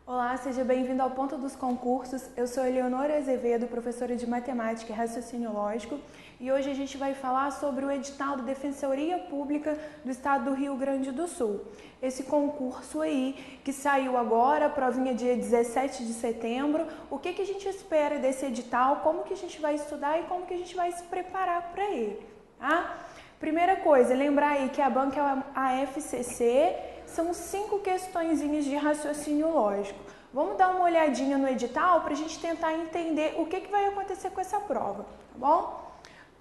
Olá, seja bem-vindo ao Ponto dos Concursos. Eu sou Eleonora Azevedo, professora de Matemática e Raciocínio Lógico, e hoje a gente vai falar sobre o edital da Defensoria Pública do Estado do Rio Grande do Sul. Esse concurso aí que saiu agora, a provinha dia 17 de setembro. O que a gente espera desse edital, como que a gente vai estudar e como que a gente vai se preparar para ele, tá? Primeira coisa, lembrar aí que a banca é a FCC, são 5 questõezinhas de raciocínio lógico. Vamos dar uma olhadinha no edital para a gente tentar entender o que vai acontecer com essa prova, tá bom?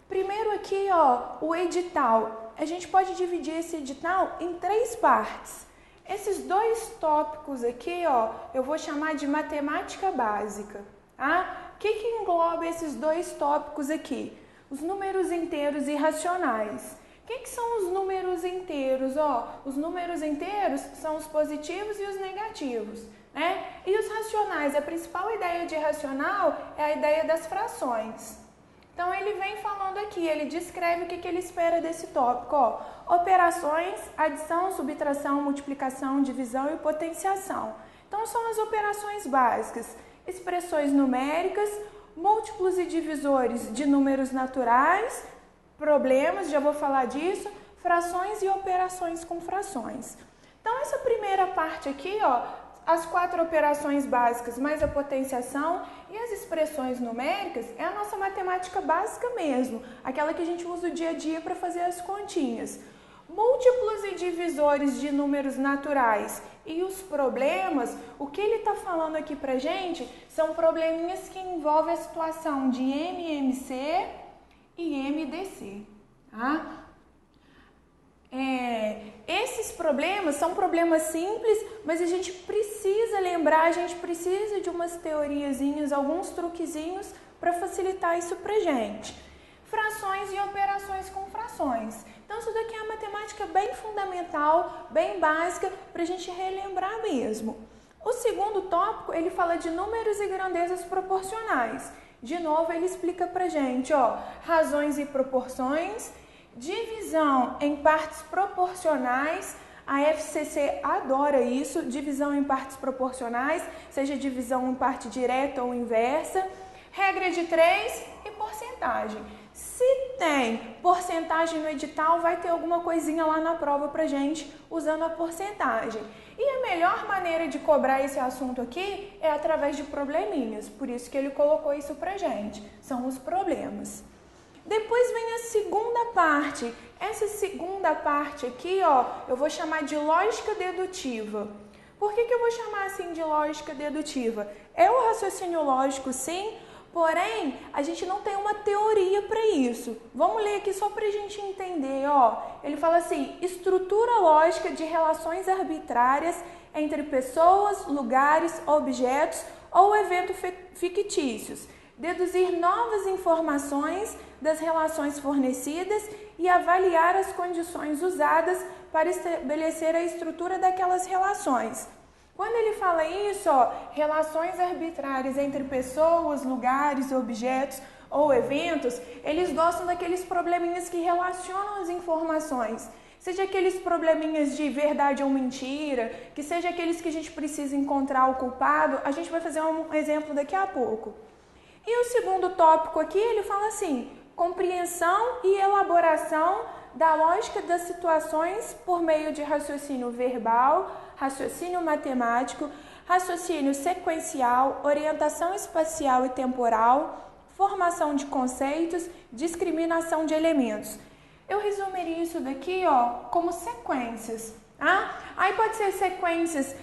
Primeiro aqui, ó, o edital. A gente pode dividir esse edital em 3 partes. Esses 2 tópicos aqui, ó, eu vou chamar de matemática básica, tá? O que engloba esses 2 tópicos aqui? Os números inteiros e racionais. O que são os números inteiros? Os números inteiros são os positivos e os negativos, né? E os racionais, a principal ideia de racional é a ideia das frações. Então, ele vem falando aqui, ele descreve o que ele espera desse tópico. Operações, adição, subtração, multiplicação, divisão e potenciação. Então, são as operações básicas. Expressões numéricas, múltiplos e divisores de números naturais, problemas, já vou falar disso, frações e operações com frações. Então, essa primeira parte aqui, ó, as 4 operações básicas mais a potenciação e as expressões numéricas é a nossa matemática básica mesmo, aquela que a gente usa o dia a dia para fazer as continhas. Múltiplos e divisores de números naturais e os problemas, o que ele está falando aqui pra gente são probleminhas que envolvem a situação de MMC e MDC, tá? Esses problemas são problemas simples, mas a gente precisa lembrar, a gente precisa de umas teoriazinhas, alguns truquezinhos para facilitar isso pra gente. Frações e operações com frações. Então, isso daqui é uma matemática bem fundamental, bem básica, para a gente relembrar mesmo. O segundo tópico, ele fala de números e grandezas proporcionais. De novo, ele explica pra gente, ó, razões e proporções, divisão em partes proporcionais. A FCC adora isso, divisão em partes proporcionais, seja divisão em parte direta ou inversa, regra de 3 e porcentagem. Se tem porcentagem no edital, vai ter alguma coisinha lá na prova pra gente usando a porcentagem. E a melhor maneira de cobrar esse assunto aqui é através de probleminhas, por isso que ele colocou isso pra gente, são os problemas. Depois vem a segunda parte. Essa segunda parte aqui, ó, eu vou chamar de lógica dedutiva. Por que eu vou chamar assim de lógica dedutiva? É o raciocínio lógico, sim, porém, a gente não tem uma teoria para isso. Vamos ler aqui só para a gente entender, ó. Ele fala assim, estrutura lógica de relações arbitrárias entre pessoas, lugares, objetos ou eventos fictícios. Deduzir novas informações das relações fornecidas e avaliar as condições usadas para estabelecer a estrutura daquelas relações. Quando ele fala isso, ó, relações arbitrárias entre pessoas, lugares, objetos ou eventos, eles gostam daqueles probleminhas que relacionam as informações. Seja aqueles probleminhas de verdade ou mentira, que seja aqueles que a gente precisa encontrar o culpado, a gente vai fazer um exemplo daqui a pouco. E o segundo tópico aqui, ele fala assim, compreensão e elaboração da lógica das situações por meio de raciocínio verbal, raciocínio matemático, raciocínio sequencial, orientação espacial e temporal, formação de conceitos, discriminação de elementos. Eu resumiria isso daqui, ó, como sequências. Aí pode ser sequências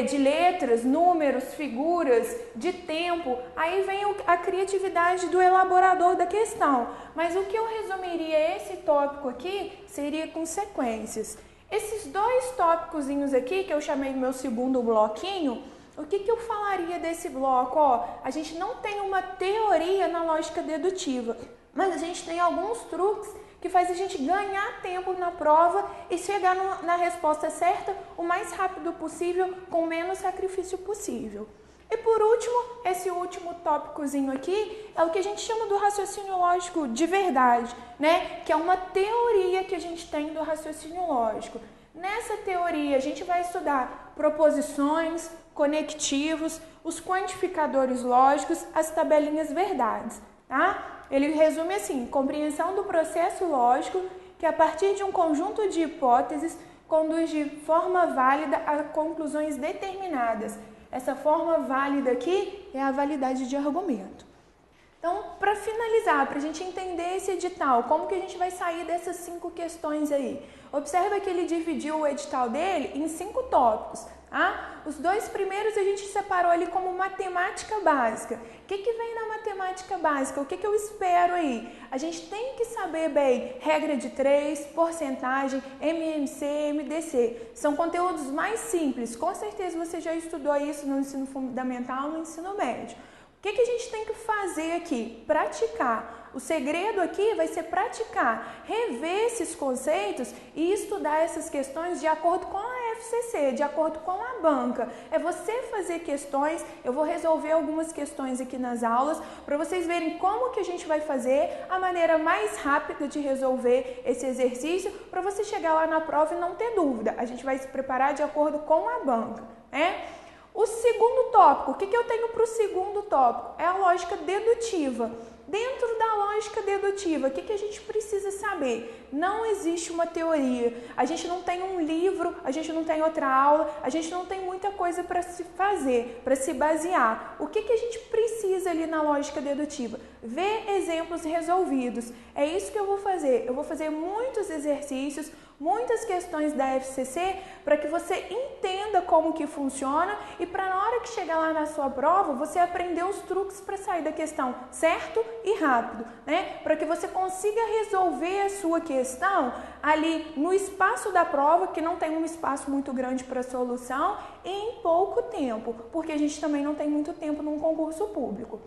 de letras, números, figuras, de tempo, aí vem a criatividade do elaborador da questão. Mas o que eu resumiria esse tópico aqui seria com sequências. Esses 2 tópicozinhos aqui, que eu chamei do meu segundo bloquinho, o que eu falaria desse bloco? Ó, a gente não tem uma teoria na lógica dedutiva, mas a gente tem alguns truques que faz a gente ganhar tempo na prova e chegar na resposta certa o mais rápido possível, com menos sacrifício possível. E por último, esse último tópicozinho aqui é o que a gente chama do raciocínio lógico de verdade, né? Que é uma teoria que a gente tem do raciocínio lógico. Nessa teoria, a gente vai estudar proposições, conectivos, os quantificadores lógicos, as tabelinhas verdades, tá? Ele resume assim: compreensão do processo lógico que a partir de um conjunto de hipóteses conduz de forma válida a conclusões determinadas. Essa forma válida aqui é a validade de argumento. Então, para finalizar, para a gente entender esse edital, como que a gente vai sair dessas 5 questões aí? Observa que ele dividiu o edital dele em 5 tópicos. Tá? Os 2 primeiros a gente separou ali como matemática básica. O que vem na matemática básica? O que eu espero aí? A gente tem que saber bem regra de 3, porcentagem, MMC, MDC. São conteúdos mais simples. Com certeza você já estudou isso no ensino fundamental, no ensino médio. O que a gente tem que fazer aqui? Praticar. O segredo aqui vai ser praticar, rever esses conceitos e estudar essas questões de acordo com a FCC, de acordo com a banca. É você fazer questões, eu vou resolver algumas questões aqui nas aulas para vocês verem como que a gente vai fazer a maneira mais rápida de resolver esse exercício para você chegar lá na prova e não ter dúvida. A gente vai se preparar de acordo com a banca, né? O segundo tópico, o que eu tenho para o segundo tópico? É a lógica dedutiva. Dentro da lógica dedutiva, o que a gente precisa saber? Não existe uma teoria, a gente não tem um livro, a gente não tem outra aula, a gente não tem muita coisa para se fazer, para se basear. O que a gente precisa ali na lógica dedutiva? Ver exemplos resolvidos. É isso que eu vou fazer. Eu vou fazer muitos exercícios, muitas questões da FCC para que você entenda como que funciona e para na hora que chegar lá na sua prova, você aprender os truques para sair da questão certo e rápido, né? Para que você consiga resolver a sua questão ali no espaço da prova, que não tem um espaço muito grande para solução, em pouco tempo, porque a gente também não tem muito tempo num concurso público.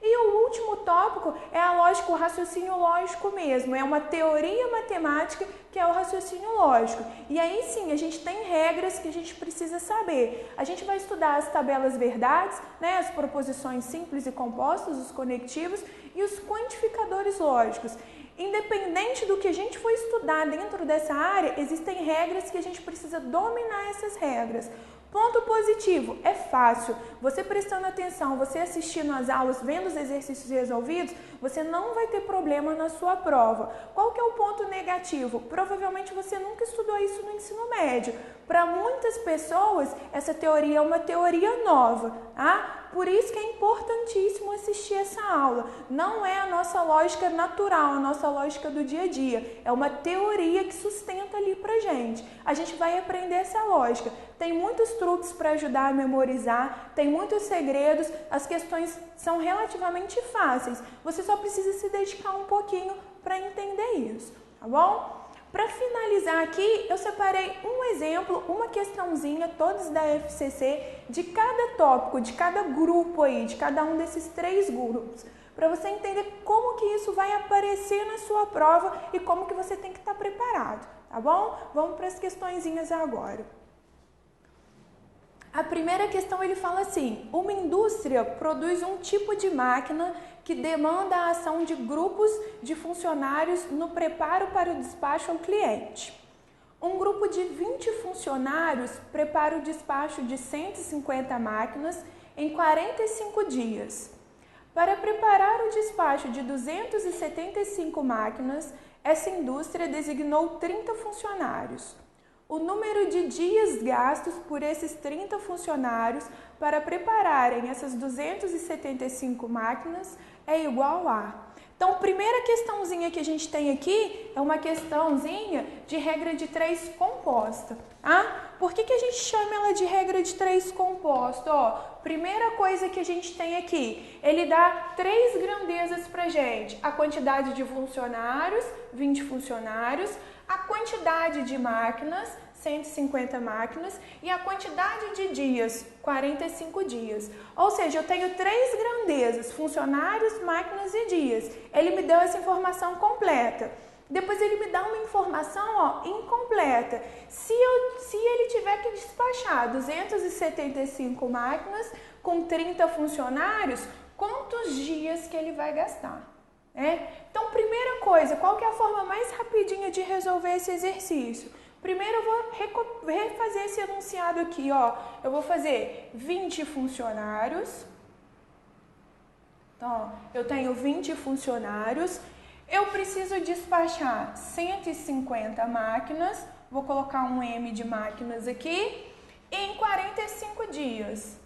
E o último tópico é a lógica, o raciocínio lógico mesmo, é uma teoria matemática que é o raciocínio lógico. E aí sim, a gente tem regras que a gente precisa saber. A gente vai estudar as tabelas verdades, né, as proposições simples e compostas, os conectivos e os quantificadores lógicos. Independente do que a gente for estudar dentro dessa área, existem regras que a gente precisa dominar essas regras. Ponto positivo, é fácil. Você prestando atenção, você assistindo às aulas, vendo os exercícios resolvidos, você não vai ter problema na sua prova. Qual que é o ponto negativo? Provavelmente você nunca estudou isso no ensino médio. Para muitas pessoas, essa teoria é uma teoria nova, tá? Por isso que é importantíssimo assistir essa aula. Não é a nossa lógica natural, a nossa lógica do dia a dia. É uma teoria que sustenta ali pra gente. A gente vai aprender essa lógica. Tem muitos truques para ajudar a memorizar, tem muitos segredos, as questões são relativamente fáceis. Você só precisa se dedicar um pouquinho para entender isso, tá bom? Para finalizar aqui, eu separei um exemplo, uma questãozinha, todos da FCC, de cada tópico, de cada grupo aí, de cada um desses 3 grupos, para você entender como que isso vai aparecer na sua prova e como que você tem que estar preparado, tá bom? Vamos para as questõezinhas agora. A primeira questão ele fala assim: uma indústria produz um tipo de máquina que demanda a ação de grupos de funcionários no preparo para o despacho ao cliente. Um grupo de 20 funcionários prepara o despacho de 150 máquinas em 45 dias. Para preparar o despacho de 275 máquinas, essa indústria designou 30 funcionários. O número de dias gastos por esses 30 funcionários para prepararem essas 275 máquinas é igual a... Então, a primeira questãozinha que a gente tem aqui é uma questãozinha de regra de 3 composta. Por que a gente chama ela de regra de 3 composta? Primeira coisa que a gente tem aqui, ele dá 3 grandezas pra gente. A quantidade de funcionários, 20 funcionários, a quantidade de máquinas, 150 máquinas, e a quantidade de dias, 45 dias. Ou seja, eu tenho 3 grandezas, funcionários, máquinas e dias. Ele me deu essa informação completa. Depois ele me dá uma informação incompleta. Se ele tiver que despachar 275 máquinas com 30 funcionários, quantos dias que ele vai gastar? Então, primeira coisa, qual que é a forma mais rapidinha de resolver esse exercício? Primeiro eu vou refazer esse enunciado aqui, ó. Eu vou fazer 20 funcionários. Então, ó, eu tenho 20 funcionários. Eu preciso despachar 150 máquinas. Vou colocar um M de máquinas aqui. Em 45 dias.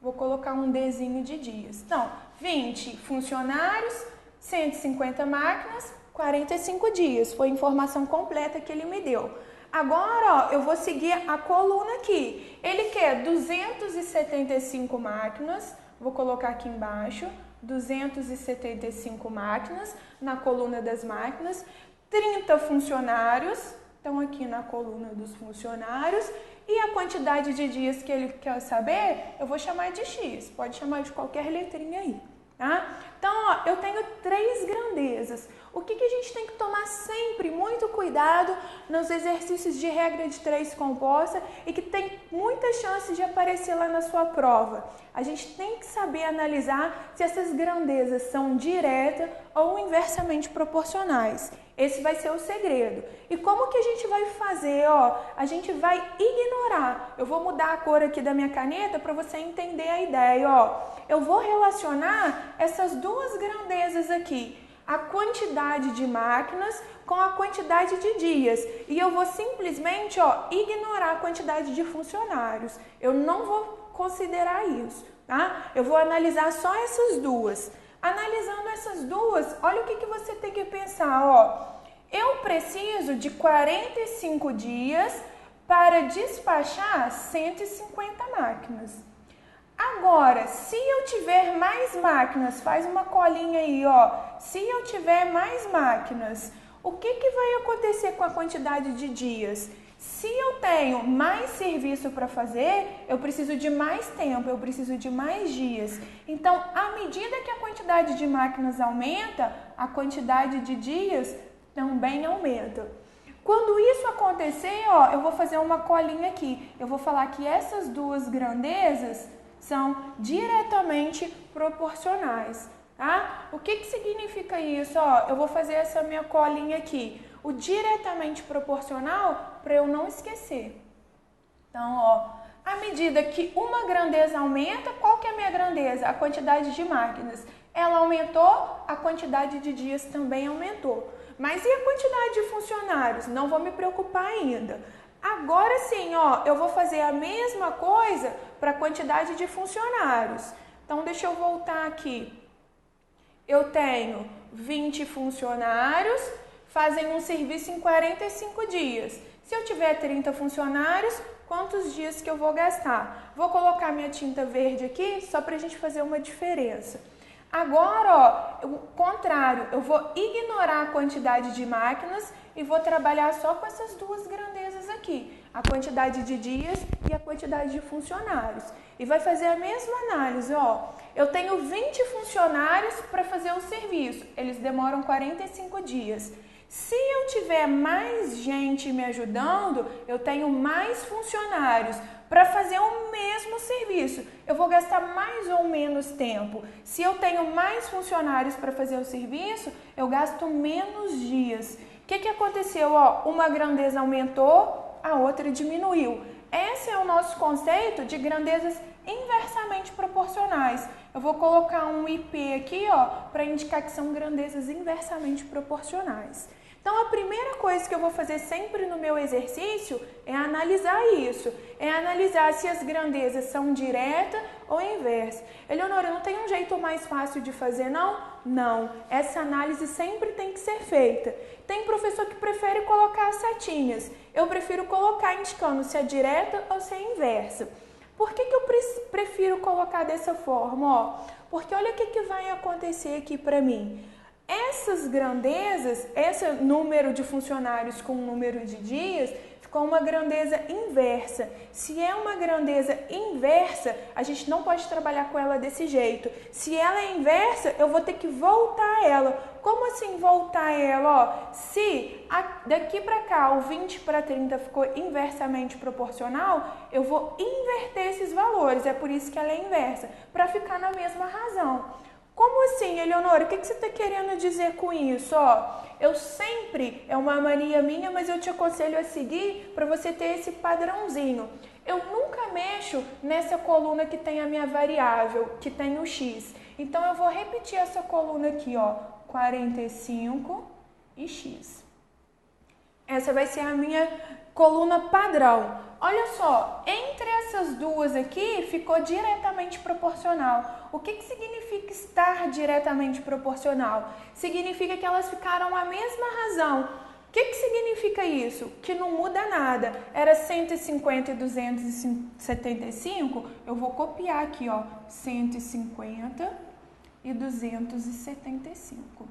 Vou colocar um Dzinho de dias. Então, 20 funcionários, 150 máquinas, 45 dias. Foi a informação completa que ele me deu. Agora, ó, eu vou seguir a coluna aqui. Ele quer 275 máquinas. Vou colocar aqui embaixo. 275 máquinas na coluna das máquinas. 30 funcionários. Então, aqui na coluna dos funcionários. E a quantidade de dias que ele quer saber, eu vou chamar de X. Pode chamar de qualquer letrinha aí, tá? Então, ó, eu tenho 3 grandezas. O que a gente tem que tomar sempre muito cuidado nos exercícios de regra de 3 composta e que tem muita chance de aparecer lá na sua prova? A gente tem que saber analisar se essas grandezas são direta ou inversamente proporcionais. Esse vai ser o segredo. E como que a gente vai fazer? Ó, a gente vai ignorar. Eu vou mudar a cor aqui da minha caneta para você entender a ideia. Ó, eu vou relacionar essas duas grandezas aqui. A quantidade de máquinas com a quantidade de dias. E eu vou simplesmente, ó, ignorar a quantidade de funcionários. Eu não vou considerar isso, tá? Eu vou analisar só essas duas. Analisando essas duas, olha o que você tem que pensar, ó. Eu preciso de 45 dias para despachar 150 máquinas. Agora, se eu tiver mais máquinas, faz uma colinha aí, ó. Se eu tiver mais máquinas, o que vai acontecer com a quantidade de dias? Se eu tenho mais serviço para fazer, eu preciso de mais tempo, eu preciso de mais dias. Então, à medida que a quantidade de máquinas aumenta, a quantidade de dias também aumenta. Quando isso acontecer, ó, eu vou fazer uma colinha aqui. Eu vou falar que essas duas grandezas são diretamente proporcionais, tá? O que significa isso? Ó, eu vou fazer essa minha colinha aqui. O diretamente proporcional para eu não esquecer. Então, ó, à medida que uma grandeza aumenta, qual que é a minha grandeza? A quantidade de máquinas. Ela aumentou, a quantidade de dias também aumentou. Mas e a quantidade de funcionários? Não vou me preocupar ainda. Agora sim, ó, eu vou fazer a mesma coisa para a quantidade de funcionários. Então, deixa eu voltar aqui. Eu tenho 20 funcionários, fazem um serviço em 45 dias. Se eu tiver 30 funcionários, quantos dias que eu vou gastar? Vou colocar minha tinta verde aqui só para a gente fazer uma diferença. Agora, ó, o contrário, eu vou ignorar a quantidade de máquinas e vou trabalhar só com essas duas grandezas aqui, a quantidade de dias e a quantidade de funcionários. E vai fazer a mesma análise, ó. Eu tenho 20 funcionários para fazer o serviço, eles demoram 45 dias. Se eu tiver mais gente me ajudando, eu tenho mais funcionários para fazer o mesmo serviço. Eu vou gastar mais ou menos tempo. Se eu tenho mais funcionários para fazer o serviço, eu gasto menos dias. O que aconteceu? Ó, uma grandeza aumentou, a outra diminuiu. Esse é o nosso conceito de grandezas inversamente proporcionais. Eu vou colocar um IP aqui, ó, para indicar que são grandezas inversamente proporcionais. Então, a primeira coisa que eu vou fazer sempre no meu exercício é analisar isso. É analisar se as grandezas são direta ou inversa. Eleonora, não tem um jeito mais fácil de fazer, não? Não. Essa análise sempre tem que ser feita. Tem professor que prefere colocar as setinhas. Eu prefiro colocar indicando se é direta ou se é inversa. Por que eu prefiro colocar dessa forma? Ó, porque olha o que vai acontecer aqui para mim. Essas grandezas, esse número de funcionários com o número de dias, ficou uma grandeza inversa. Se é uma grandeza inversa, a gente não pode trabalhar com ela desse jeito. Se ela é inversa, eu vou ter que voltar ela. Como assim voltar ela? Ó, se daqui para cá o 20 para 30 ficou inversamente proporcional, eu vou inverter esses valores. É por isso que ela é inversa, para ficar na mesma razão. Como assim, Eleonora? O que você está querendo dizer com isso? Ó, eu sempre, é uma mania minha, mas eu te aconselho a seguir para você ter esse padrãozinho. Eu nunca mexo nessa coluna que tem a minha variável, que tem o x. Então, eu vou repetir essa coluna aqui, ó, 45 e x. Essa vai ser a minha coluna padrão. Olha só, entre essas duas aqui ficou diretamente proporcional. O que significa estar diretamente proporcional? Significa que elas ficaram a mesma razão. O que significa isso? Que não muda nada. Era 150 e 275, eu vou copiar aqui, ó, 150 e 275.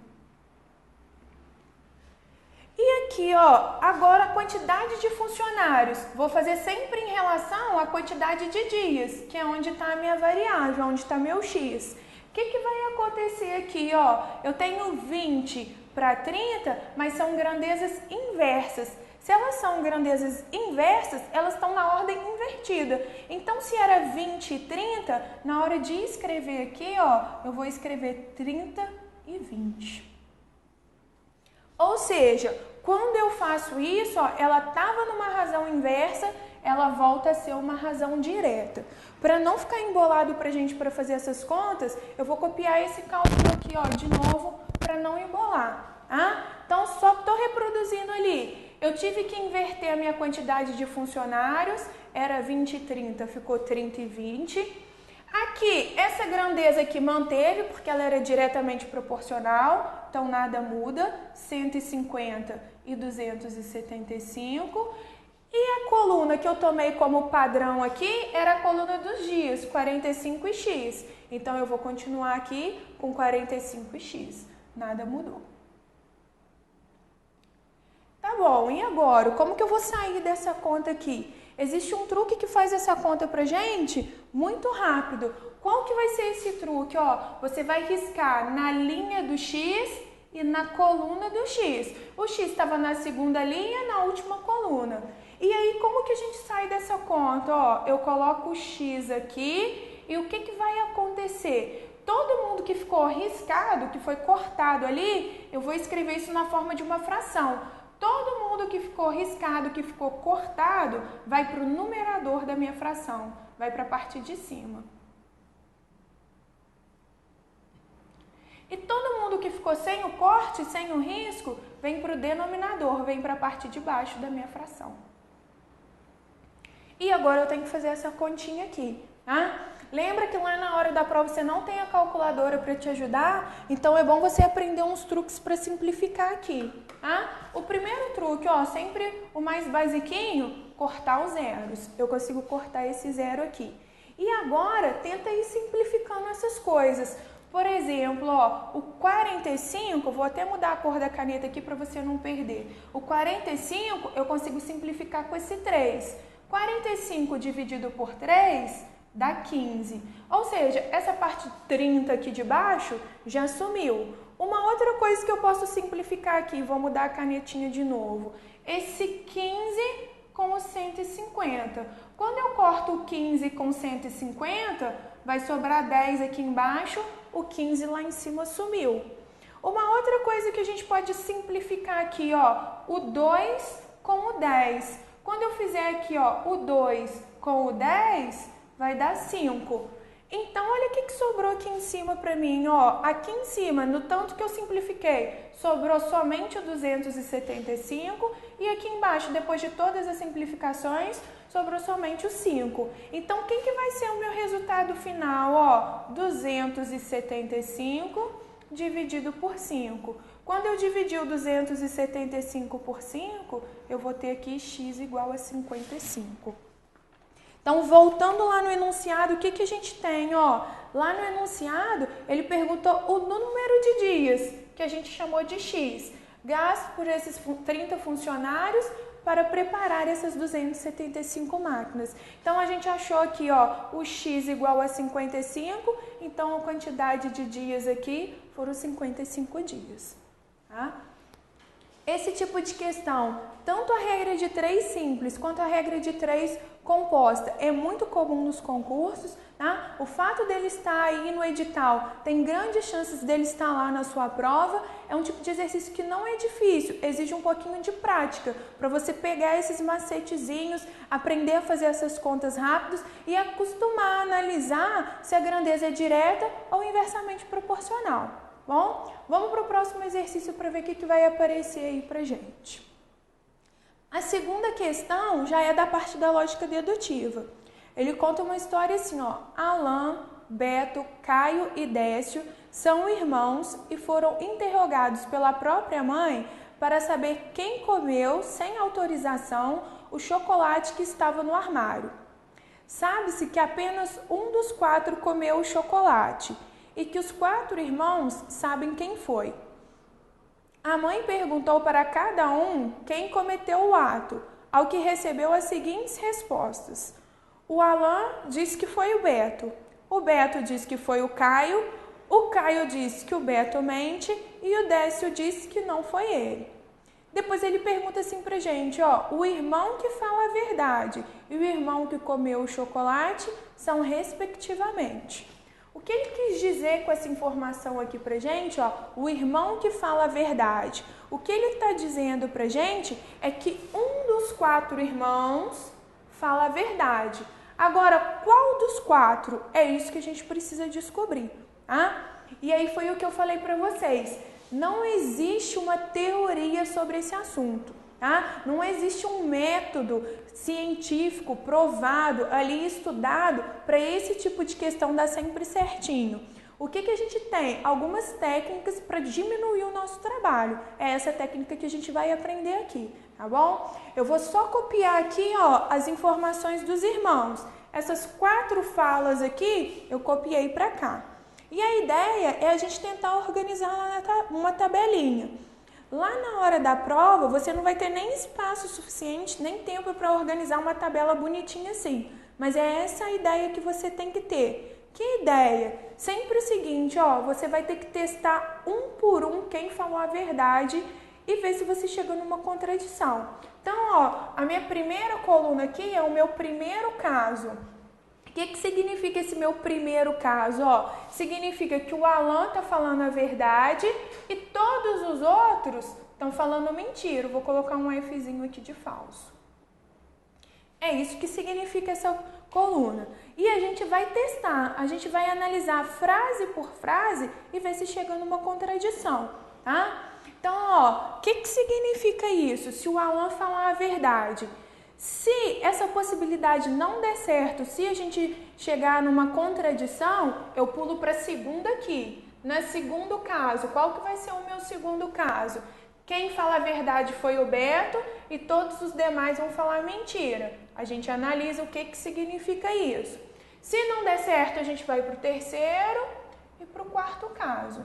E aqui, ó, agora a quantidade de funcionários. Vou fazer sempre em relação à quantidade de dias, que é onde está a minha variável, onde está meu x. O que vai acontecer aqui, ó? Eu tenho 20 para 30, mas são grandezas inversas. Se elas são grandezas inversas, elas estão na ordem invertida. Então, se era 20 e 30, na hora de escrever aqui, ó, eu vou escrever 30 e 20. Ou seja, quando eu faço isso, ó, ela estava numa razão inversa, ela volta a ser uma razão direta. Para não ficar embolado para a gente para fazer essas contas, eu vou copiar esse cálculo aqui, ó, de novo, para não embolar. Tá? Então, só estou reproduzindo ali. Eu tive que inverter a minha quantidade de funcionários, era 20 e 30, ficou 30 e 20. Aqui, essa grandeza aqui manteve, porque ela era diretamente proporcional, então nada muda, 150 e 275. E a coluna que eu tomei como padrão aqui era a coluna dos dias, 45 e x. Então, eu vou continuar aqui com 45 e x, nada mudou. Tá bom, e agora? Como que eu vou sair dessa conta aqui? Existe um truque que faz essa conta pra gente muito rápido. Qual que vai ser esse truque? Ó, você vai riscar na linha do x e na coluna do x. O x estava na segunda linha, na última coluna. E aí, como que a gente sai dessa conta? Ó, eu coloco o x aqui e o que vai acontecer? Todo mundo que ficou riscado, que foi cortado ali, eu vou escrever isso na forma de uma fração. Todo mundo que ficou riscado, que ficou cortado, vai para o numerador da minha fração, vai para a parte de cima. E todo mundo que ficou sem o corte, sem o risco, vem para o denominador, vem para a parte de baixo da minha fração. E agora eu tenho que fazer essa continha aqui, tá? Lembra que lá na hora da prova você não tem a calculadora para te ajudar? Então é bom você aprender uns truques para simplificar aqui, tá? O primeiro truque, ó, sempre o mais basiquinho, cortar os zeros. Eu consigo cortar esse zero aqui. E agora, tenta ir simplificando essas coisas. Por exemplo, ó, o 45, vou até mudar a cor da caneta aqui para você não perder. O 45 eu consigo simplificar com esse 3. 45 dividido por 3 dá 15. Ou seja, essa parte 30 aqui de baixo já sumiu. Uma outra coisa que eu posso simplificar aqui, vou mudar a canetinha de novo. Esse 15 com o 150. Quando eu corto o 15 com 150, vai sobrar 10 aqui embaixo, o 15 lá em cima sumiu. Uma outra coisa que a gente pode simplificar aqui, ó, o 2 com o 10. Quando eu fizer aqui, ó, o 2 com o 10, vai dar 5. Então, olha o que sobrou aqui em cima para mim, ó. Aqui em cima, no tanto que eu simplifiquei, sobrou somente o 275 e aqui embaixo, depois de todas as simplificações, sobrou somente o 5. Então, quem que vai ser o meu resultado final, ó? 275 dividido por 5. Quando eu dividir o 275 por 5, eu vou ter aqui x igual a 55. Então, voltando lá no enunciado, o que a gente tem? Ó, lá no enunciado, ele perguntou o número de dias, que a gente chamou de x, gasto por esses 30 funcionários para preparar essas 275 máquinas. Então, a gente achou aqui, ó, o x igual a 55, então a quantidade de dias aqui foram 55 dias. Tá? esse tipo de questão, tanto a regra de 3 simples quanto a regra de 3 composta, é muito comum nos concursos, tá? O fato dele estar aí no edital tem grandes chances dele estar lá na sua prova. É um tipo de exercício que não é difícil, exige um pouquinho de prática para você pegar esses macetezinhos, aprender a fazer essas contas rápidas e acostumar a analisar se a grandeza é direta ou inversamente proporcional. Bom, vamos para o próximo exercício para ver o que vai aparecer aí para gente. A segunda questão já é da parte da lógica dedutiva. Ele conta uma história assim, ó. Alan, Beto, Caio e Décio são irmãos e foram interrogados pela própria mãe para saber quem comeu, sem autorização, o chocolate que estava no armário. Sabe-se que apenas um dos 4 comeu o chocolate e que os 4 irmãos sabem quem foi. A mãe perguntou para cada um quem cometeu o ato, ao que recebeu as seguintes respostas. O Alan disse que foi o Beto disse que foi o Caio disse que o Beto mente e o Décio disse que não foi ele. Depois ele pergunta assim pra gente, ó, o irmão que fala a verdade e o irmão que comeu o chocolate são respectivamente. O que ele quis dizer com essa informação aqui pra gente, ó, o irmão que fala a verdade? O que ele está dizendo pra gente é que um dos 4 irmãos fala a verdade. Agora, qual dos 4? É isso que a gente precisa descobrir, tá? E aí foi o que eu falei pra vocês. Não existe uma teoria sobre esse assunto. Tá? Não existe um método científico provado, ali estudado, para esse tipo de questão dar sempre certinho. O que a gente tem? Algumas técnicas para diminuir o nosso trabalho. É essa técnica que a gente vai aprender aqui, tá bom? Eu vou só copiar aqui, ó, as informações dos irmãos. Essas 4 falas aqui, eu copiei para cá. E a ideia é a gente tentar organizar uma tabelinha. Lá na hora da prova, você não vai ter nem espaço suficiente, nem tempo para organizar uma tabela bonitinha assim. Mas é essa a ideia que você tem que ter. Que ideia? Sempre o seguinte, ó, você vai ter que testar um por um quem falou a verdade e ver se você chega numa contradição. Então, ó, a minha primeira coluna aqui é o meu primeiro caso. O que significa esse meu primeiro caso? Ó, significa que o Alan está falando a verdade e todos os outros estão falando mentira. Vou colocar um Fzinho aqui de falso. É isso que significa essa coluna. E a gente vai testar, a gente vai analisar frase por frase e ver se chega numa contradição, tá? Então, ó, o que significa isso? Se o Alan falar a verdade... Se essa possibilidade não der certo, se a gente chegar numa contradição, eu pulo para a segunda aqui. No segundo caso, qual que vai ser o meu segundo caso? Quem fala a verdade foi o Beto e todos os demais vão falar mentira. A gente analisa o que significa isso. Se não der certo, a gente vai para o terceiro e para o quarto caso.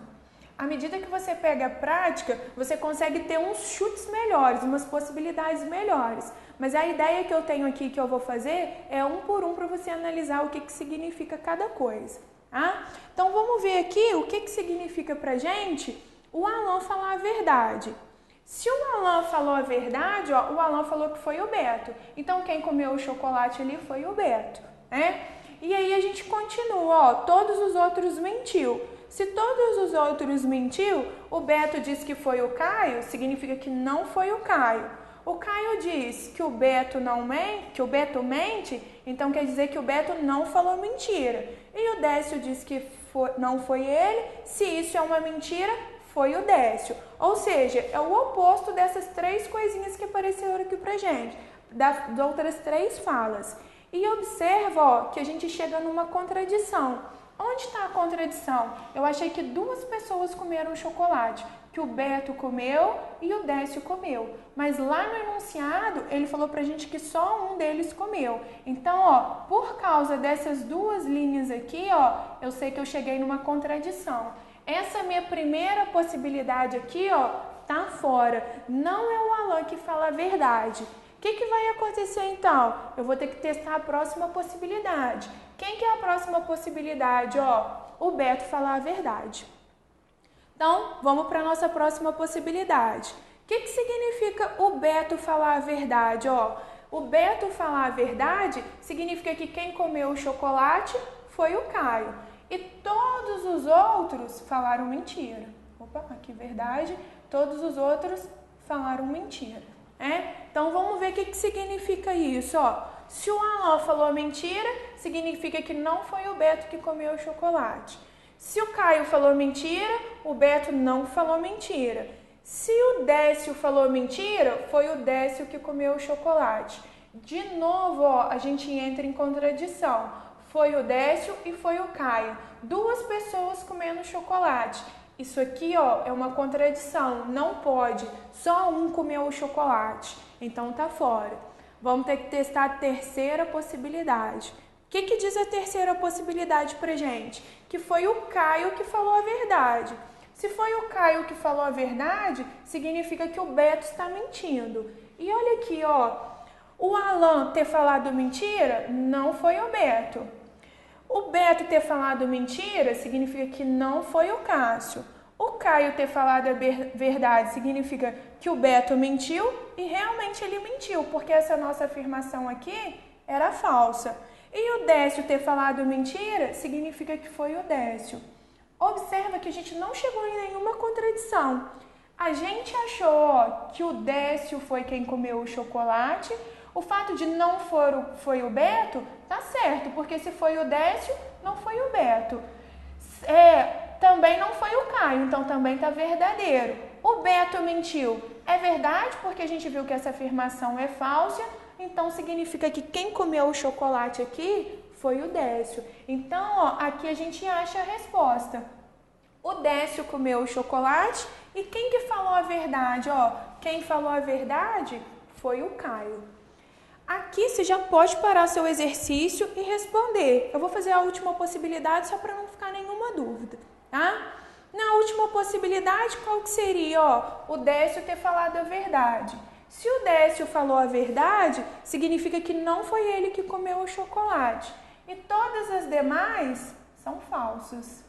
À medida que você pega a prática, você consegue ter uns chutes melhores, umas possibilidades melhores. Mas a ideia que eu tenho aqui, que eu vou fazer, é um por um para você analisar o que significa cada coisa. Tá? Então, vamos ver aqui o que significa pra gente o Alan falar a verdade. Se o Alan falou a verdade, ó, o Alan falou que foi o Beto. Então, quem comeu o chocolate ali foi o Beto, né? E aí a gente continua, ó, todos os outros mentiu. Se todos os outros mentiu, o Beto disse que foi o Caio, significa que não foi o Caio. O Caio diz que o Beto não mente, que o Beto mente, então quer dizer que o Beto não falou mentira. E o Décio diz que não foi ele, se isso é uma mentira, foi o Décio. Ou seja, é o oposto dessas 3 coisinhas que apareceram aqui pra gente, das outras 3 falas. E observa, ó, que a gente chega numa contradição. Onde está a contradição? Eu achei que 2 pessoas comeram chocolate, que o Beto comeu e o Décio comeu. Mas lá no enunciado, ele falou pra gente que só um deles comeu. Então, ó, por causa dessas 2 linhas aqui, ó, eu sei que eu cheguei numa contradição. Essa minha primeira possibilidade aqui, ó, tá fora. Não é o Alan que fala a verdade. O que vai acontecer então? Eu vou ter que testar a próxima possibilidade. Quem que é a próxima possibilidade? Ó, o Beto falar a verdade. Então, vamos para a nossa próxima possibilidade. que significa o Beto falar a verdade? Ó, o Beto falar a verdade significa que quem comeu o chocolate foi o Caio. E todos os outros falaram mentira. Opa, aqui verdade. Todos os outros falaram mentira. Então vamos ver o que significa isso. Ó, se o Alan falou mentira, significa que não foi o Beto que comeu o chocolate. Se o Caio falou mentira, o Beto não falou mentira. Se o Décio falou mentira, foi o Décio que comeu o chocolate. De novo, ó, a gente entra em contradição. Foi o Décio e foi o Caio. Duas pessoas comendo chocolate. Isso aqui, ó, é uma contradição. Não pode. Só um comeu o chocolate. Então tá fora. Vamos ter que testar a terceira possibilidade. O que diz a terceira possibilidade pra gente? Que foi o Caio que falou a verdade. Se foi o Caio que falou a verdade, significa que o Beto está mentindo. E olha aqui, ó, o Alan ter falado mentira não foi o Beto. O Beto ter falado mentira significa que não foi o Cássio. O Caio ter falado a verdade significa que o Beto mentiu e realmente ele mentiu, porque essa nossa afirmação aqui era falsa. E o Décio ter falado mentira significa que foi o Décio. Observa que a gente não chegou em nenhuma contradição. A gente achou, ó, que o Décio foi quem comeu o chocolate. O fato de não foi o Beto, tá certo, porque se foi o Décio, não foi o Beto. Também não foi o Caio, então também tá verdadeiro. O Beto mentiu. É verdade, porque a gente viu que essa afirmação é falsa, então significa que quem comeu o chocolate aqui foi o Décio. Então, ó, aqui a gente acha a resposta. O Décio comeu o chocolate e quem que falou a verdade? Ó, quem falou a verdade foi o Caio. Aqui você já pode parar seu exercício e responder. Eu vou fazer a última possibilidade só para não ficar nenhuma dúvida, tá? Na última possibilidade, qual que seria? Ó, o Décio ter falado a verdade. Se o Décio falou a verdade, significa que não foi ele que comeu o chocolate. E todas as demais são falsas.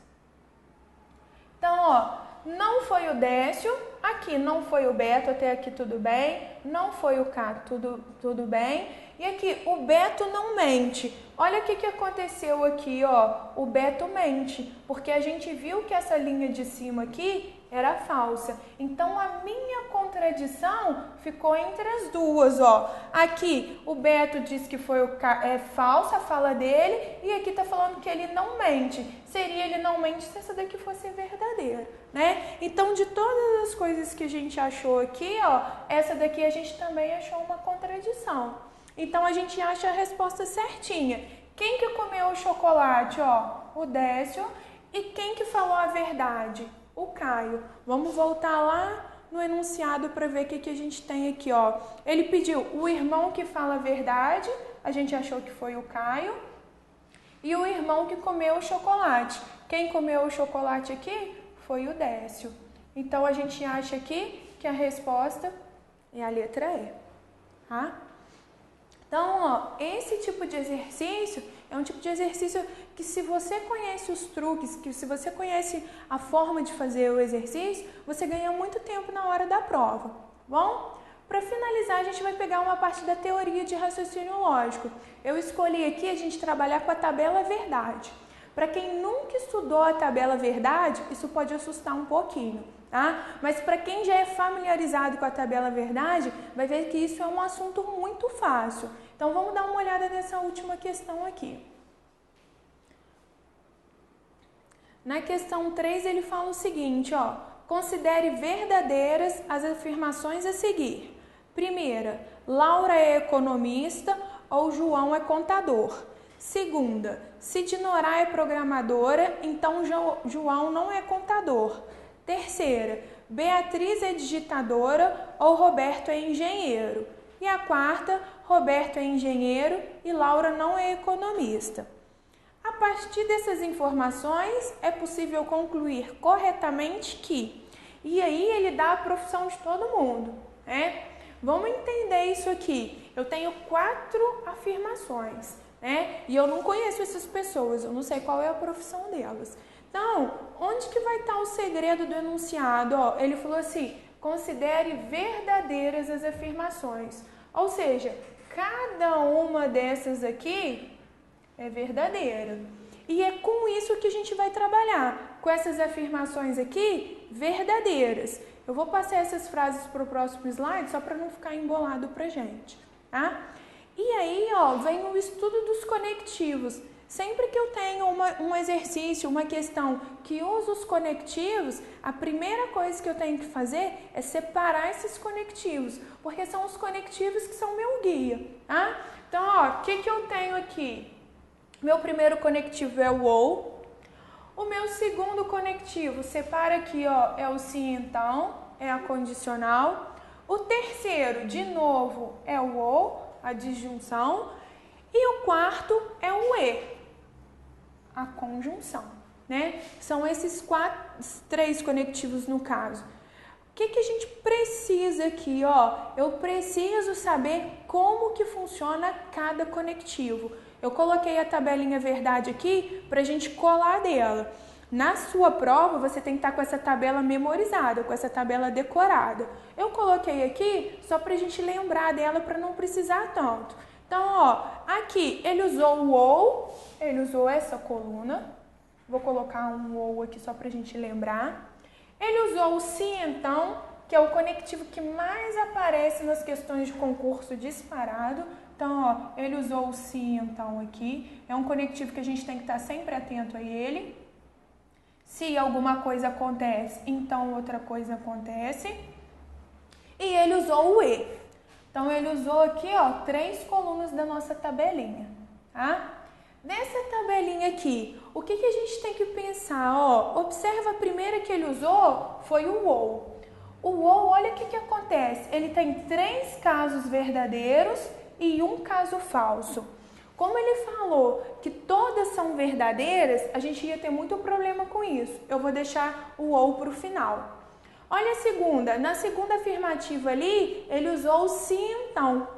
Então, ó, não foi o Décio, aqui não foi o Beto, até aqui tudo bem. Não foi o Cato, tudo bem. E aqui, o Beto não mente. Olha o que aconteceu aqui, ó. O Beto mente, porque a gente viu que essa linha de cima aqui era falsa. Então, a minha contradição ficou entre as duas, ó. Aqui, o Beto diz que é falsa a fala dele, e aqui tá falando que ele não mente. Seria ele não mente se essa daqui fosse verdadeira, né? Então, de todas as coisas que a gente achou aqui, ó, essa daqui a gente também achou uma contradição. Então, a gente acha a resposta certinha. Quem que comeu o chocolate, ó? O Décio. E quem que falou a verdade? O Caio. Vamos voltar lá no enunciado para ver o que a gente tem aqui, ó. Ele pediu o irmão que fala a verdade, a gente achou que foi o Caio, e o irmão que comeu o chocolate. Quem comeu o chocolate aqui foi o Décio. Então, a gente acha aqui que a resposta é a letra E, tá? Então, ó, esse tipo de exercício é um tipo de exercício que, se você conhece os truques, que se você conhece a forma de fazer o exercício, você ganha muito tempo na hora da prova, bom? Para finalizar, a gente vai pegar uma parte da teoria de raciocínio lógico. Eu escolhi aqui a gente trabalhar com a tabela verdade. Para quem nunca estudou a tabela verdade, isso pode assustar um pouquinho, tá? Mas para quem já é familiarizado com a tabela verdade, vai ver que isso é um assunto muito fácil. Então, vamos dar uma olhada nessa última questão aqui. Na questão 3, ele fala o seguinte, ó. Considere verdadeiras as afirmações a seguir. Primeira, Laura é economista ou João é contador. Segunda, Sidnorá é programadora, então João não é contador. Terceira, Beatriz é digitadora ou Roberto é engenheiro. E a quarta, Roberto é engenheiro e Laura não é economista. A partir dessas informações, é possível concluir corretamente que... E aí ele dá a profissão de todo mundo, né? Vamos entender isso aqui. Eu tenho 4 afirmações, né? E eu não conheço essas pessoas, eu não sei qual é a profissão delas. Então, onde que vai estar o segredo do enunciado? Ó, ele falou assim, considere verdadeiras as afirmações. Ou seja, cada uma dessas aqui é verdadeira. E é com isso que a gente vai trabalhar, com essas afirmações aqui verdadeiras. Eu vou passar essas frases para o próximo slide, só para não ficar embolado para a gente, tá? E aí, ó, vem o estudo dos conectivos. Sempre que eu tenho um exercício, uma questão que usa os conectivos, a primeira coisa que eu tenho que fazer é separar esses conectivos, porque são os conectivos que são meu guia, tá? Então, ó, o que eu tenho aqui? Meu primeiro conectivo é o ou. O meu segundo conectivo, separa aqui, ó, é o se então, é a condicional. O terceiro, de novo, é o ou, a disjunção. E o quarto é o e, a conjunção, né? São esses três conectivos no caso. O que a gente precisa aqui, ó? Eu preciso saber como que funciona cada conectivo. Eu coloquei a tabelinha verdade aqui para a gente colar dela. Na sua prova, você tem que estar com essa tabela memorizada, com essa tabela decorada. Eu coloquei aqui só para a gente lembrar dela para não precisar tanto. Então, ó, aqui ele usou o ou, ele usou essa coluna. Vou colocar um ou aqui só para a gente lembrar. Ele usou o se então, que é o conectivo que mais aparece nas questões de concurso disparado. Então, ó, ele usou o se então aqui. É um conectivo que a gente tem que estar sempre atento a ele. Se alguma coisa acontece, então outra coisa acontece. E ele usou o e. Então, ele usou aqui, ó, 3 colunas da nossa tabelinha, tá? Nessa tabelinha aqui, o que a gente tem que pensar? Ó, observa a primeira que ele usou, foi o ou. O ou, olha o que acontece. Ele tem 3 casos verdadeiros e 1 caso falso. Como ele falou que todas são verdadeiras, a gente ia ter muito problema com isso. Eu vou deixar o ou para o final. Olha a segunda. Na segunda afirmativa ali, ele usou o se então.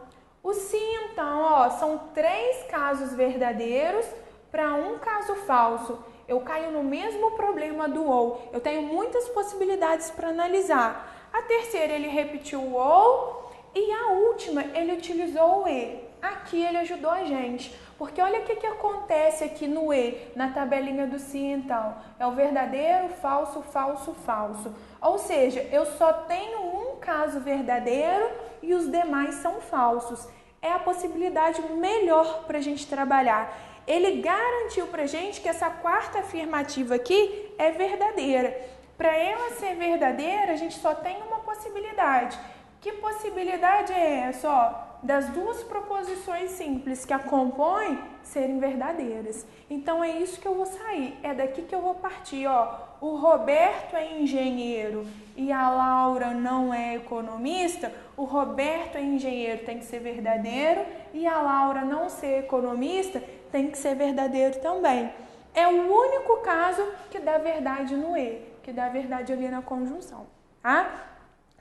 O se então, ó, são 3 casos verdadeiros para 1 caso falso. Eu caio no mesmo problema do ou. Eu tenho muitas possibilidades para analisar. A terceira, ele repetiu o ou. E a última, ele utilizou o e. Aqui ele ajudou a gente, porque olha o que acontece aqui no e, na tabelinha do se então. É o verdadeiro, falso, falso, falso. Ou seja, eu só tenho 1 caso verdadeiro e os demais são falsos. É a possibilidade melhor para a gente trabalhar. Ele garantiu para a gente que essa quarta afirmativa aqui é verdadeira. Para ela ser verdadeira, a gente só tem uma possibilidade. Que possibilidade é essa? Ó, das 2 proposições simples que a compõem serem verdadeiras. Então, é isso que eu vou sair. É daqui que eu vou partir. Ó. O Roberto é engenheiro e a Laura não é economista. O Roberto é engenheiro, tem que ser verdadeiro. E a Laura não ser economista tem que ser verdadeiro também. É o único caso que dá verdade no e, que dá verdade ali na conjunção, tá?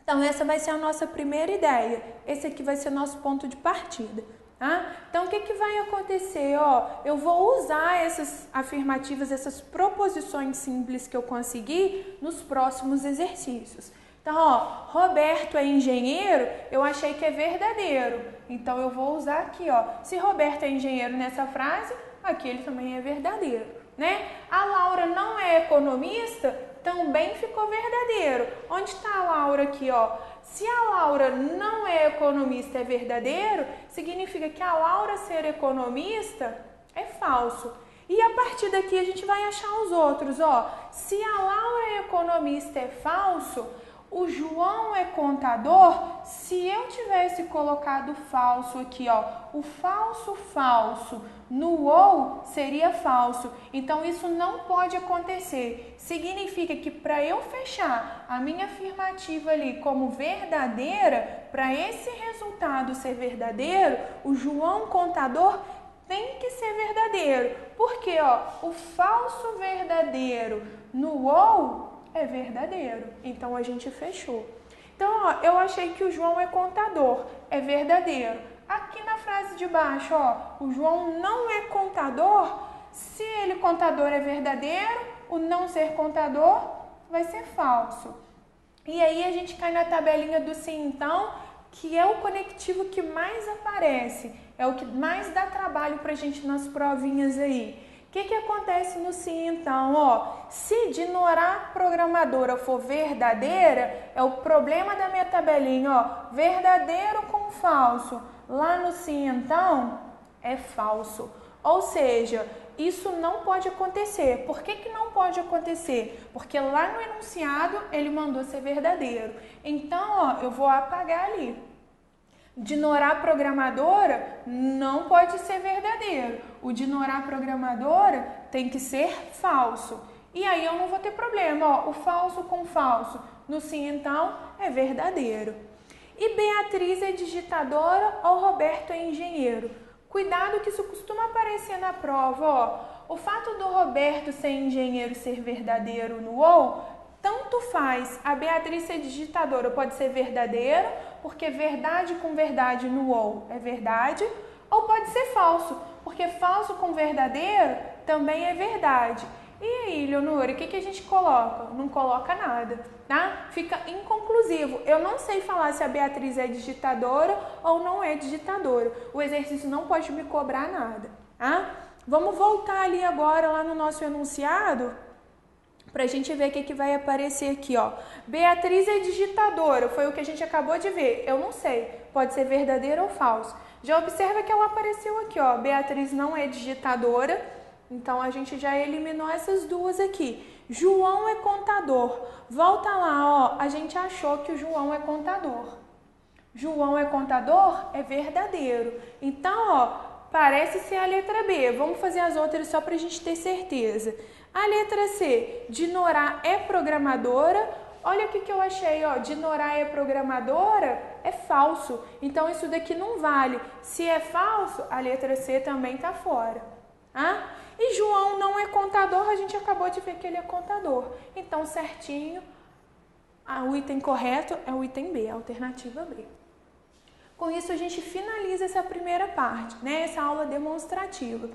Então, essa vai ser a nossa primeira ideia. Esse aqui vai ser o nosso ponto de partida. Tá? Então, o que vai acontecer? Ó, eu vou usar essas afirmativas, essas proposições simples que eu consegui nos próximos exercícios. Então, ó, Roberto é engenheiro, eu achei que é verdadeiro. Então, eu vou usar aqui, ó. Se Roberto é engenheiro nessa frase, aqui ele também é verdadeiro, né? A Laura não é economista, também ficou verdadeiro. Onde está a Laura aqui, ó? Se a Laura não é economista é verdadeiro, significa que a Laura ser economista é falso. E a partir daqui a gente vai achar os outros, ó. Se a Laura é economista é falso, o João é contador. Se eu tivesse colocado falso aqui, ó, o falso falso no ou seria falso. Então, isso não pode acontecer. Significa que para eu fechar a minha afirmativa ali como verdadeira, para esse resultado ser verdadeiro, o João contador tem que ser verdadeiro. Porque, ó, o falso verdadeiro no ou é verdadeiro. Então, a gente fechou. Então, ó, eu achei que o João é contador. É verdadeiro. Aqui na frase de baixo, ó, o João não é contador. Se ele contador é verdadeiro, o não ser contador vai ser falso. E aí a gente cai na tabelinha do sim então, que é o conectivo que mais aparece, é o que mais dá trabalho pra gente nas provinhas aí. O que acontece no sim então? Se de ignorar programadora for verdadeira, é o problema da minha tabelinha, verdadeiro com falso. Lá no sim então, é falso. Ou seja, isso não pode acontecer. Por que não pode acontecer? Porque lá no enunciado ele mandou ser verdadeiro. Então, eu vou apagar ali. De ignorar programadora não pode ser verdadeiro. O de ignorar programadora tem que ser falso. E aí eu não vou ter problema. O falso com falso no sim então é verdadeiro. E Beatriz é digitadora ou Roberto é engenheiro? Cuidado que isso costuma aparecer na prova. O fato do Roberto ser engenheiro ser verdadeiro no ou, tanto faz. A Beatriz ser digitadora pode ser verdadeiro, porque verdade com verdade no ou é verdade, ou pode ser falso, porque falso com verdadeiro também é verdade. E aí, Leonora, o que a gente coloca? Não coloca nada, tá? Fica inconclusivo. Eu não sei falar se a Beatriz é digitadora ou não é digitadora. O exercício não pode me cobrar nada, tá? Vamos voltar ali agora lá no nosso enunciado para a gente ver o que vai aparecer aqui, Beatriz é digitadora, foi o que a gente acabou de ver. Eu não sei, pode ser verdadeiro ou falso. Já observa que ela apareceu aqui, Beatriz não é digitadora, então a gente já eliminou essas duas aqui. João é contador. Volta lá, a gente achou que o João é contador. João é contador é verdadeiro. Então, parece ser a letra B. Vamos fazer as outras só para a gente ter certeza. A letra C, Dinorá é programadora. Olha o que eu achei, Dinorá é programadora é falso. Então, isso daqui não vale. Se é falso, a letra C também está fora. E João não é contador, a gente acabou de ver que ele é contador. Então, certinho, o item correto é o item B, a alternativa B. Com isso, a gente finaliza essa primeira parte, essa aula demonstrativa.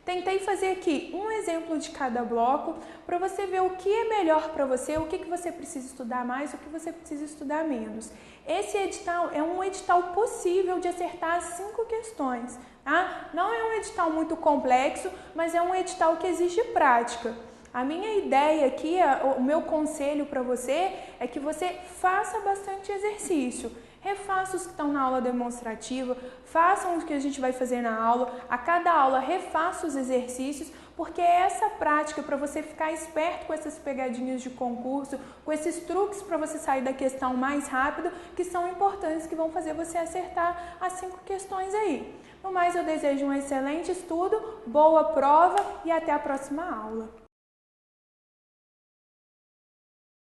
Tentei fazer aqui um exemplo de cada bloco para você ver o que é melhor para você, o que você precisa estudar mais, o que você precisa estudar menos. Esse edital é um edital possível de acertar as 5 questões, tá? Não é um edital muito complexo, mas é um edital que exige prática. A minha ideia aqui, o meu conselho para você é que você faça bastante exercício. Refaça os que estão na aula demonstrativa, façam o que a gente vai fazer na aula. A cada aula, refaça os exercícios, porque é essa prática para você ficar esperto com essas pegadinhas de concurso, com esses truques para você sair da questão mais rápido, que são importantes, que vão fazer você acertar as 5 questões aí. No mais, eu desejo um excelente estudo, boa prova e até a próxima aula.